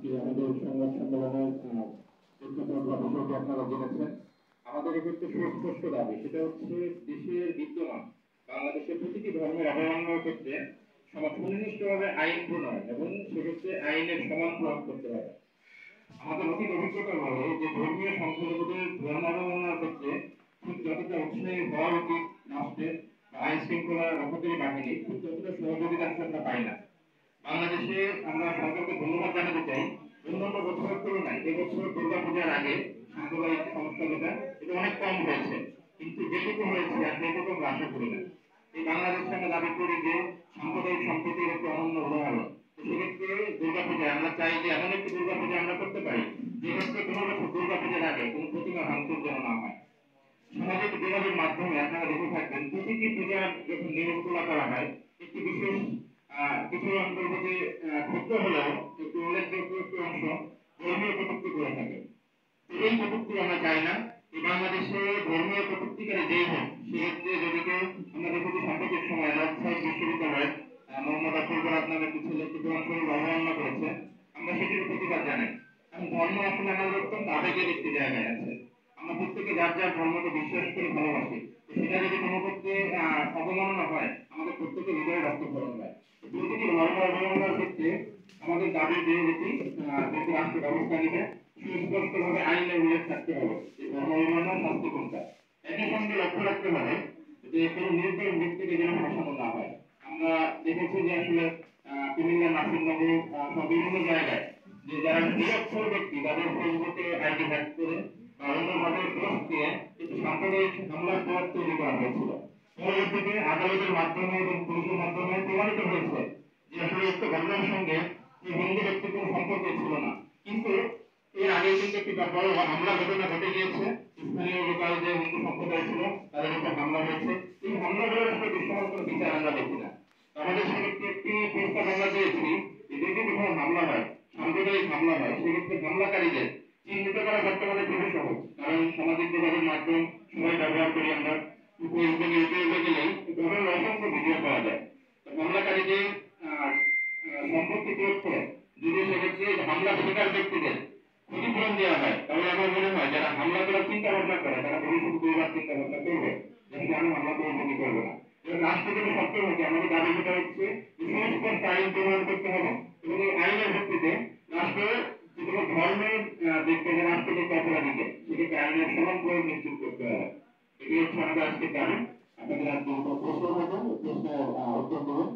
আজকে আমাদের সংবাদ সম্মেলনের বিষয়টি আপনারা জেনেছেন। আমাদের এক্ষেত্রে সুস্পষ্ট দাবি, সেটা হচ্ছে দেশের বিদ্যমান বাংলাদেশের প্রতিটি ধর্মের অবমাননার ক্ষেত্রে সুনির্দিষ্টভাবে আইন প্রণয়ন এবং সেক্ষেত্রে আইনের সমান প্রয়োগ করতে হবে। আমাদের অতীত অভিজ্ঞতা বলে যে ধর্মীয় সংখ্যালঘুদের ধর্ম অবমাননার ক্ষেত্রে ঠিক যতটা উৎসাহী হওয়া উচিত রাষ্ট্রের আইন শৃঙ্খলা রক্ষাকারী বাহিনী, ঠিক ততটা সহযোগিতা আমরা পাই না। বাংলাদেশে আমরা সরকারকে ধন্যবাদ জানাতে চাই, অন্যান্য বছরের তুলনায় এবছর দুর্গাপূজার আগে সাম্প্রদায়িক সমস্যা যেটা এটা অনেক কম হয়েছে, কিন্তু যেটুকু হয়েছে আর সেটুকু আমরা আশা করি না। এই বাংলাদেশে আমরা দাবি করি যে সাম্প্রদায়িক সম্প্রীতির একটি অনন্য উদাহরণ। সেক্ষেত্রে দুর্গাপূজায় আমরা চাই যে এমন একটি দুর্গাপূজা আমরা করতে পারি যেক্ষেত্রে কোনো বছর দুর্গাপূজার আগে কোনো প্রতিমা ভাঙচুর যেন না হয়। সামাজিক যোগাযোগ মাধ্যমে আপনারা দেখে থাকবেন প্রতিটি পূজার যখন নিয়ম তোলা করা হয় একটি বিশেষ কিছু অন্তর্গত ক্ষুদ্র হলেও একটু উল্লেখযোগ্য একটি অংশ ধর্মীয় কটূক্তি করে থাকে। এই কটূক্তি আমরা চাই না। এই বাংলাদেশে ধর্মীয় কটূক্তিকারী যেই হোক, সেক্ষেত্রে যদি কেউ আমরা দেখেছি সাম্প্রতিক সময় রাজশাহী বিশ্ববিদ্যালয়ে মোহাম্মদ আব্দুল বরাক নামে একটি ছেলেকে কোরআন অবমাননা করেছে, আমরা সেটির প্রতিবাদ জানাই। কারণ ধর্ম আসলে আমাদের অত্যন্ত আবেগের একটি জায়গায় আছে। আমরা প্রত্যেকে যার যার ধর্মকে বিশ্বাস করে ভালোবাসি, সেটা যদি কোনো ক্ষেত্রে অবমাননা হয় আমাদের প্রত্যেকের হৃদয়ে রক্তক্ষরণ হয়। প্রতিটি ধর্ম অবমাননার ক্ষেত্রে আমাদের দাবি যে এটি যদি রাষ্ট্র ব্যবস্থা নিবে সুস্পষ্টভাবে আইনের উল্লেখ থাকতে হবে যে ধর্ম অবমাননার শাস্তি কোনটা। একই সঙ্গে লক্ষ্য রাখতে হবে যে কোনো নির্দোষ ব্যক্তিকে যেন ফাঁসানো না হয়। আমরা দেখেছি যে আসলে কুমিল্লা, নাসিরনগর সব বিভিন্ন জায়গায় যে যারা নিরক্ষর ব্যক্তি তাদের ফেসবুকে আইডি হ্যাক করে বা অন্যভাবে পোস্ট দিয়ে একটি সাম্প্রদায়িক হামলার পর তৈরি করা হয়েছিল। পরবর্তীতে আদালতের মাধ্যমে এবং পুলিশের মাধ্যমে প্রমাণিত হয়েছে যে আসলে উক্ত ঘটনার সঙ্গে এই হিন্দু ব্যক্তির কোনো সম্পর্ক ছিল না। কিন্তু এর আগে কিন্তু একটি বড় হামলা ঘটনা ঘটে গিয়েছে, স্থানীয় লোকাল যে হিন্দু সম্প্রদায় ছিল তাদের উপর হামলা হয়েছে। এই হামলাগুলোর আসলে দৃশ্যমান কোনো বিচার আমরা দেখি না। আমাদের সেক্ষেত্রে একটি প্রস্তাব আমরা পেয়েছি যে যদি কোনো হামলা হয়, সাম্প্রদায়িক হামলা হয়, সেক্ষেত্রে হামলাকারীদের চিহ্নিত করা বর্তমানে খুবই সহজ। কারণ সামাজিক যোগাযোগ মাধ্যম সবাই ব্যবহার করি আমরা, ফেসবুক, ইউটিউবে গেলেই ধরনের অসংখ্য ভিডিও পাওয়া যায়। হামলাকারীদের সম্পত্তি প্রয়োগ করে যদি সেক্ষেত্রে হামলার শিকার ব্যক্তিদের ক্ষতিপূরণ দেওয়া হয়, তাহলে আমার মনে হয় যারা হামলা করার চিন্তা ভাবনা করে তারা ভবিষ্যতে দুইবার চিন্তা ভাবনা করবে যে আমি হামলা করবো কি করবো না। রাষ্ট্র যদি সক্ষম হচ্ছে, আমাদের দাবি যেটা হচ্ছে সুস্পষ্ট আইন প্রণয়ন করতে হবে এবং এই আইনের ভিত্তিতে রাষ্ট্র যেগুলো ধর্মের দিক থেকে রাষ্ট্রকে অপরাধীকে সেটাকে আইনের সমান প্রয়োগ নিশ্চিত করতে হবে। এটি হচ্ছে আমাদের আজকের দাবি। আপনাদের আজকে প্রশ্ন থাকবে, প্রশ্নের উত্তর দেবেন।